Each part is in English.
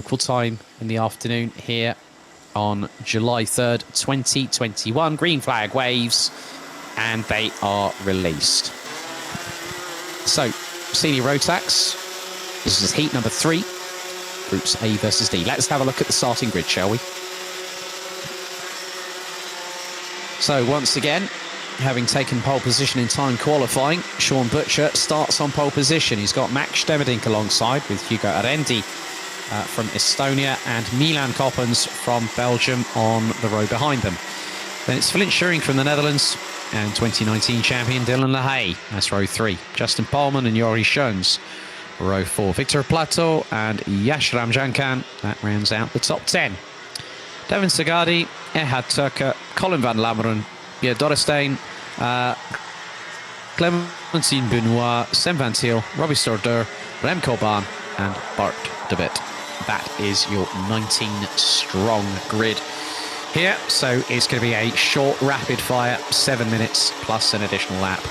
local time in the afternoon here on July 3rd, 2021. Green flag waves, and they are released. So, senior road tax. This is heat number 3, groups A versus D. Let's have a look at the starting grid, shall we? So, once again, having taken pole position in time qualifying, Sean Butcher starts on pole position. He's got Max Stemmerdink alongside with Hugo Arendi from Estonia and Milan Coppens from Belgium on the row behind them. Then it's Flint Schuring from the Netherlands and 2019 champion Dylan LaHaye. That's row 3. Justin Palman and Jori Schoens. Row 4. Victor Plateau and Yashram Jankan. That rounds out the top 10. Devin Sagadi, Ehad Turker, Colin van Lammeren, Pierre Dorrestein, Clementine Benoit, Sam Van Thiel, Robbie Storder, Remco Baan and Bart de Wit. That is your 19-strong grid here. So it's going to be a short, rapid-fire, 7 minutes plus an additional lap.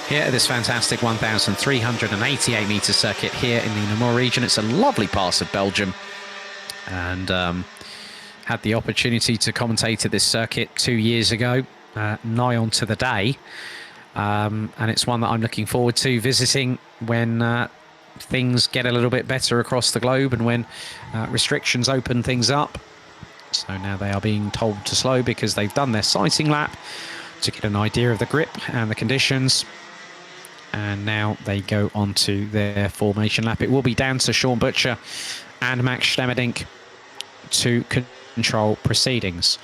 Here at this fantastic 1,388-metre circuit here in the Namur region. It's a lovely part of Belgium. And had the opportunity to commentate at this circuit 2 years ago, nigh on to the day. And it's one that I'm looking forward to visiting when things get a little bit better across the globe and when restrictions open things up. So now they are being told to slow because they've done their sighting lap to get an idea of the grip and the conditions. And now they go on to their formation lap. It will be down to Sean Butcher and Max Stemmerdink to control proceedings.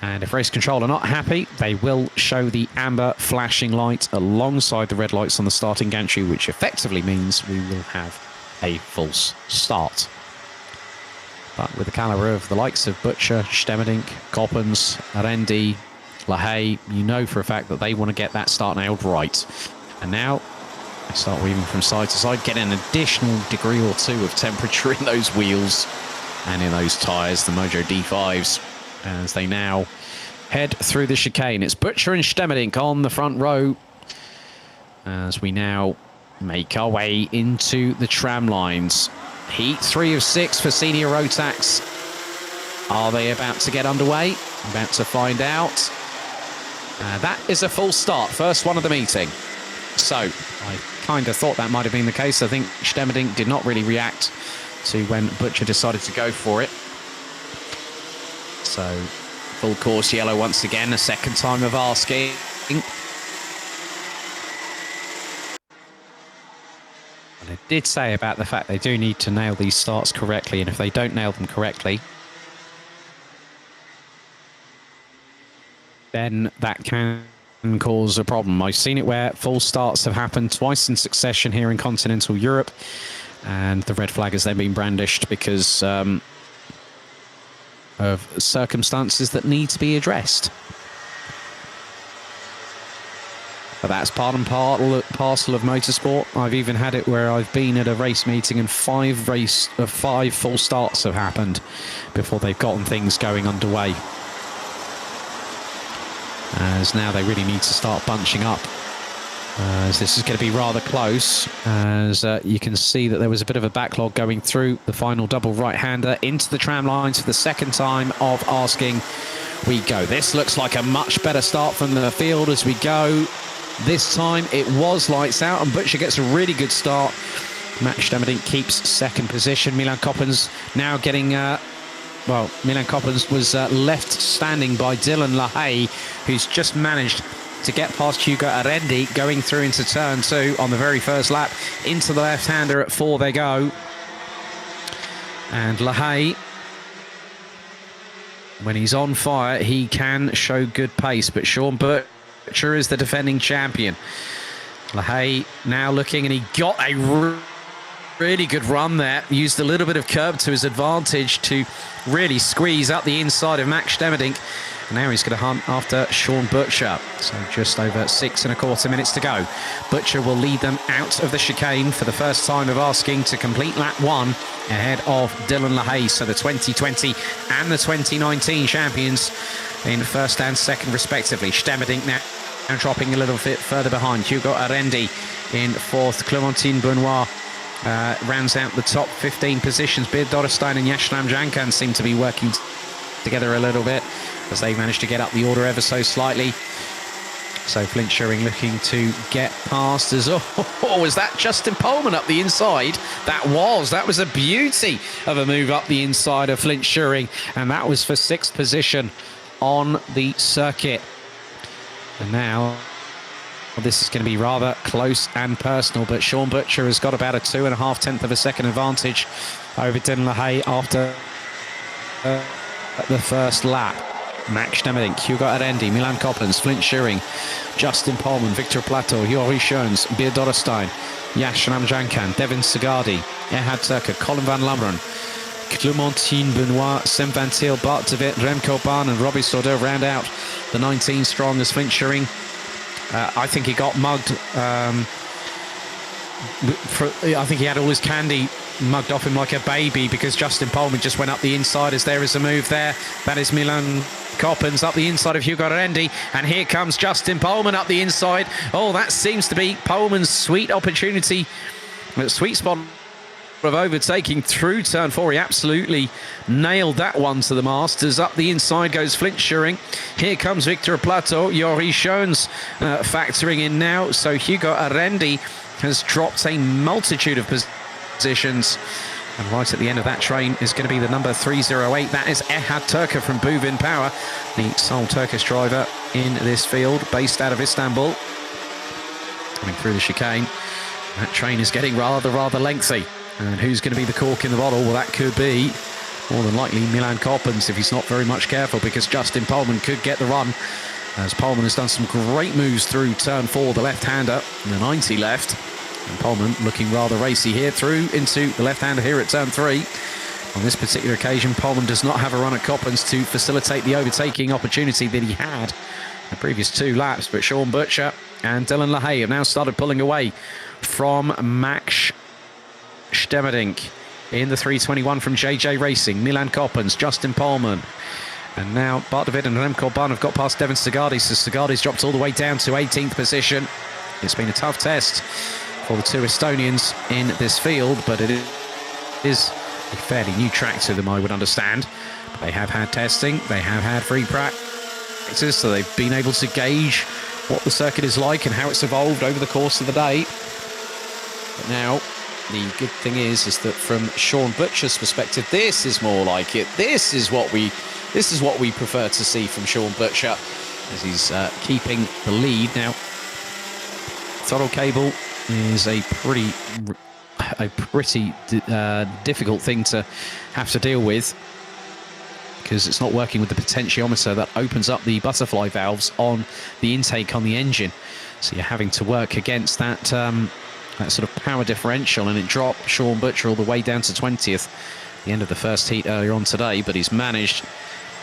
And if race control are not happy, they will show the amber flashing light alongside the red lights on the starting gantry, which effectively means we will have a false start. But with the calibre of the likes of Butcher, Stemmerdink, Coppens, Arendi, LaHaye, you know for a fact that they want to get that start nailed right. And now they start weaving from side to side, get an additional degree or 2 of temperature in those wheels and in those tyres, the Mojo D5s, as they now head through the chicane. It's Butcher and Stemmerdink on the front row as we now make our way into the tram lines. Heat 3 of 6 for senior road tax. Are they about to get underway? About to find out. That is a full start, first one of the meeting. So I kind of thought that might have been the case. I think Stemmerdink did not really react to when Butcher decided to go for it. So, full course yellow once again, a second time of asking. And I did say about the fact they do need to nail these starts correctly, and if they don't nail them correctly, then that can cause a problem. I've seen it where false starts have happened twice in succession here in continental Europe, and the red flag has then been brandished because of circumstances that need to be addressed. But that's part and parcel of motorsport. I've even had it where I've been at a race meeting and 5 full starts have happened before they've gotten things going underway. As now they really need to start bunching up, as this is going to be rather close, as you can see that there was a bit of a backlog going through the final double right-hander into the tram lines for the second time of asking. We go. This looks like a much better start from the field as we go. This time it was lights out and Butcher gets a really good start. Max Stemmerdink keeps second position. Milan Coppens now getting Milan Coppens was left standing by Dylan LaHaye, who's just managed to get past Hugo Arendi, going through into turn 2 on the very first lap. Into the left-hander at 4 they go. And LaHaye, when he's on fire, he can show good pace. But Sean Butcher is the defending champion. LaHaye now looking, and he got a really good run there. Used a little bit of curb to his advantage to really squeeze up the inside of Max Stemmerdink. And now he's going to hunt after Sean Butcher. So just over 6.25 minutes to go. Butcher will lead them out of the chicane for the first time of asking to complete lap 1 ahead of Dylan LaHaye. So the 2020 and the 2019 champions in first and second respectively. Stemmerdink now dropping a little bit further behind. Hugo Arendi in fourth. Clementine Benoit rounds out the top 15 positions. Beard Dorestein and Yashram Jankan seem to be working together a little bit as they managed to get up the order ever so slightly. So Flint Schuring looking to get past as was that Justin Pohlmann up the inside? That was a beauty of a move up the inside of Flint Schuring, and that was for 6th position on the circuit. And now this is going to be rather close and personal, but Sean Butcher has got about a 2.5 tenth of a second advantage over Dylan LaHaye after the first lap. Max Schnemerink, Hugo Arendi, Milan Coppens, Flint Schuring, Justin Pohlmann, Victor Plateau, Jori Schoens, Beard Dorestein, Yashram Jankan, Devin Segardi, Erhard Turker, Colin van Lammeren, Clémentine Benoit, Sem Van Til, Bart de Wit, Remco Baan and Robbie Sourdeur round out the 19 strong as Flint Schuring. I think he got mugged. I think he had all his candy mugged off him like a baby because Justin Pohlmann just went up the inside as there is a move there. That is Milan Coppens up the inside of Hugo Arendi, and here comes Justin Pohlmann up the inside. Oh, that seems to be Pohlmann's sweet opportunity, sweet spot of overtaking through turn 4. He absolutely nailed that one to the Masters. Up the inside goes Flint Schuring. Here comes Victor Plateau. Jori Schoens factoring in now. So Hugo Arendi has dropped a multitude of positions. And right at the end of that train is going to be the number 308. That is Erhard Turker from Buvin Power, the sole Turkish driver in this field, based out of Istanbul. Coming through the chicane. That train is getting rather lengthy. And who's going to be the cork in the bottle? Well, that could be, more than likely, Milan Coppens if he's not very much careful, because Justin Pohlmann could get the run, as Pohlmann has done some great moves through turn 4, the left-hander, and the 90 left. And Pohlmann looking rather racy here through into the left-hander here at turn 3. On this particular occasion, Pohlmann does not have a run at Coppens to facilitate the overtaking opportunity that he had the previous 2 laps, but Sean Butcher and Dylan LaHaye have now started pulling away from Max Schnemerink in the 321 from JJ Racing, Milan Coppens, Justin Pohlmann. And now Bart de Wit and Remco Baan have got past Devin Segardi, so Segardi's dropped all the way down to 18th position. It's been a tough test for the 2 Estonians in this field, but it is a fairly new track to them, I would understand. But they have had testing, they have had free practice, so they've been able to gauge what the circuit is like and how it's evolved over the course of the day. But now, the good thing is that from Sean Butcher's perspective, this is more like it. This is what we prefer to see from Sean Butcher, as he's keeping the lead now. Throttle cable is a pretty difficult thing to have to deal with, because it's not working with the potentiometer that opens up the butterfly valves on the intake on the engine. So you're having to work against that that sort of power differential, and it dropped Sean Butcher all the way down to 20th the end of the first heat earlier on today, but he's managed.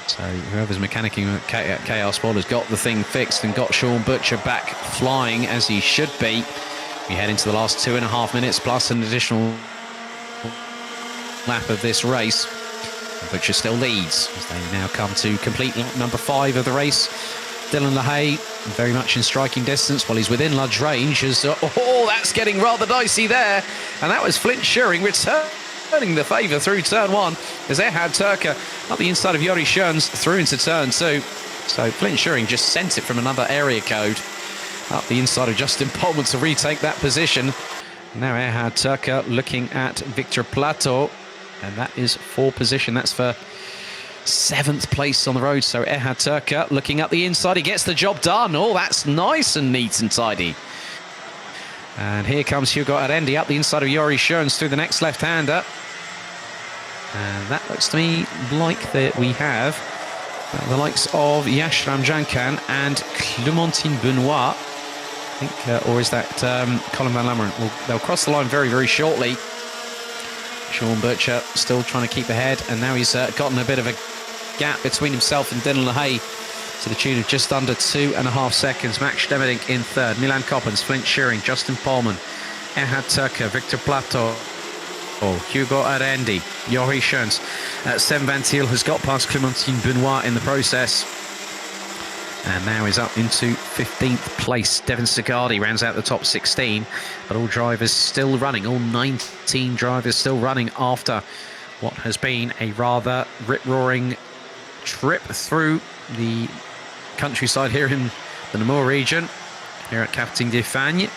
So whoever's mechanicking at KR Sport has got the thing fixed and got Sean Butcher back flying as he should be. We head into the last 2.5 minutes plus an additional lap of this race. Butcher still leads as they now come to complete lap number 5 of the race. Dylan LaHaye very much in striking distance while he's within Ludge range. That's getting rather dicey there. And that was Flint Schuring returning the favour through turn 1 as Erhard Turker up the inside of Jori Schoens through into turn 2. So Flint Schuring just sent it from another area code up the inside of Justin Pohlmann to retake that position. Now Erhard Turker looking at Victor Plateau, and that is 4th position. That's for 7th place on the road. So Erhard Turker looking at the inside. He gets the job done. Oh, that's nice and neat and tidy. And here comes Hugo Arendi up the inside of Jori Schoens through the next left-hander. And that looks to me like that we have the likes of Yashram Jankan and Clémentine Benoit. I think, or is that Colin van Lammeren? Well, they'll cross the line very shortly. Sean Butcher still trying to keep ahead, and now he's gotten a bit of a gap between himself and Dylan LaHaye to the tune of just under 2.5 seconds. Max Schnemerink in 3rd, Milan Coppens, Flint Schuring, Justin Pohlmann, Erhard Turker, Victor Plateau, Hugo Arendi, Jori Schoens. Sem Van Til has got past Clémentine Benoit in the process. And now is up into 15th place. Devin Sigardi rounds out the top 16, but all drivers still running, all 19 drivers still running after what has been a rather rip-roaring trip through the countryside here in the Namur region, here at Karting de Fagnes,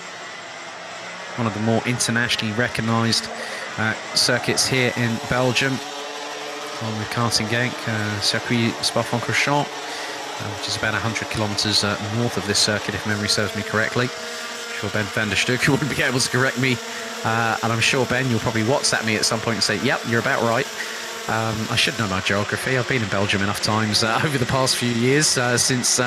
one of the more internationally recognised circuits here in Belgium, along with Karting Genk, Circuit Spa-Francorchamps, which is about 100 kilometres north of this circuit, if memory serves me correctly. I'm sure Ben van der Stuk wouldn't be able to correct me, and I'm sure, Ben, you'll probably WhatsApp me at some point and say, yep, you're about right. I should know my geography. I've been in Belgium enough times over the past few years, since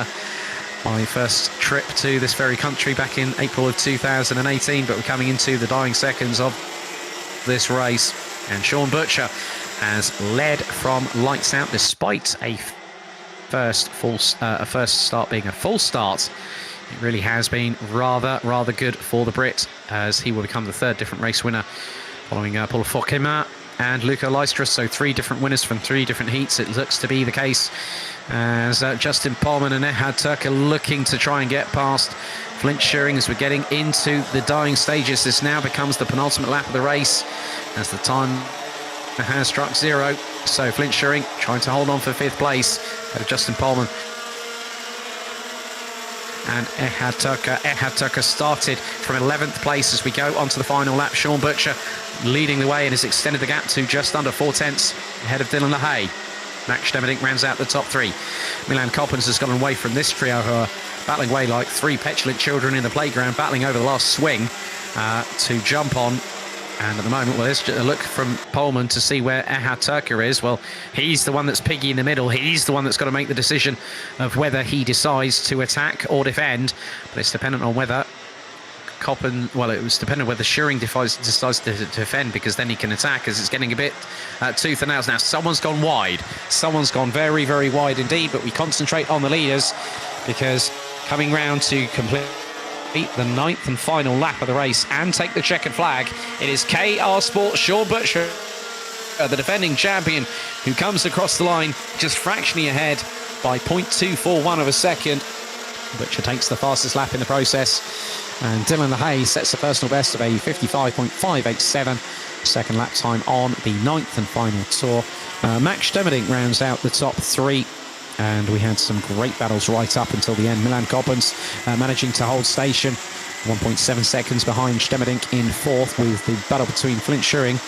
my first trip to this very country back in April of 2018, but we're coming into the dying seconds of this race, and Sean Butcher has led from lights out despite a first start being a full start. It really has been rather good for the Brit, as he will become the third different race winner, following Paul Fokema and Luca Leistris. So 3 different winners from 3 different heats, it looks to be the case, as Justin Palman and Ehad Turk are looking to try and get past Flint Schuring as we're getting into the dying stages. This now becomes the penultimate lap of the race, as the time has struck 0. So Flint Schuring trying to hold on for 5th place ahead of Justin Palman and Ehad Turk. Ehad Turk started from 11th place as we go onto the final lap. Sean Butcher leading the way and has extended the gap to just under 4/10 ahead of Dylan LaHaye. Max Stemmerdink rounds out the top 3. Milan Coppens has gotten away from this trio, who are battling away like 3 petulant children in the playground, battling over the last swing to jump on. And at the moment, well, there's a look from Poleman to see where Ehad Turker is. Well, he's the one that's piggy in the middle. He's the one that's got to make the decision of whether he decides to attack or defend. But it's dependent on whether it was dependent on whether Schuring decides to defend, because then he can attack, as it's getting a bit tooth and nails. Now, someone's gone wide. Someone's gone very, very wide indeed, but we concentrate on the leaders, because coming round to complete the 9th and final lap of the race and take the checkered flag, it is KR Sports Sean Butcher, the defending champion, who comes across the line just fractionally ahead by 0.241 of a second. Butcher takes the fastest lap in the process, and Dylan LaHaye sets the personal best of a 55.587 second lap time on the 9th and final tour. Max Stemmerdink rounds out the top 3. And we had some great battles right up until the end. Milan Coppens managing to hold station, 1.7 seconds behind Stemmerdink in 4th, with the battle between Flint Schuring.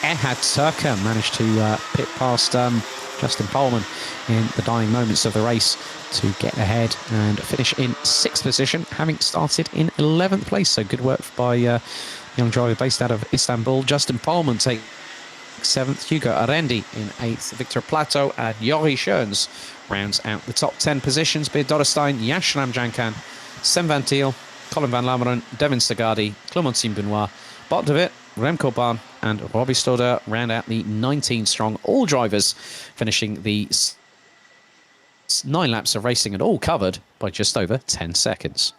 Ehad Turker managed to pit past Justin Poleman in the dying moments of the race to get ahead and finish in 6th position, having started in 11th place. So good work by young driver based out of Istanbul. Justin Poleman takes 7th, Hugo Arendi in 8th, Victor Plateau and Jori Schoens rounds out the top 10 positions. Beer Dorrestein, Yashram Jankan, Sem van Tiel, Colin van Lammeren, Devin Sigardi, Clementine Benoit, Bart de Wit, Remco Baan and Robbie Stoddard round out the 19 strong. All drivers finishing the 9 laps of racing, and all covered by just over 10 seconds.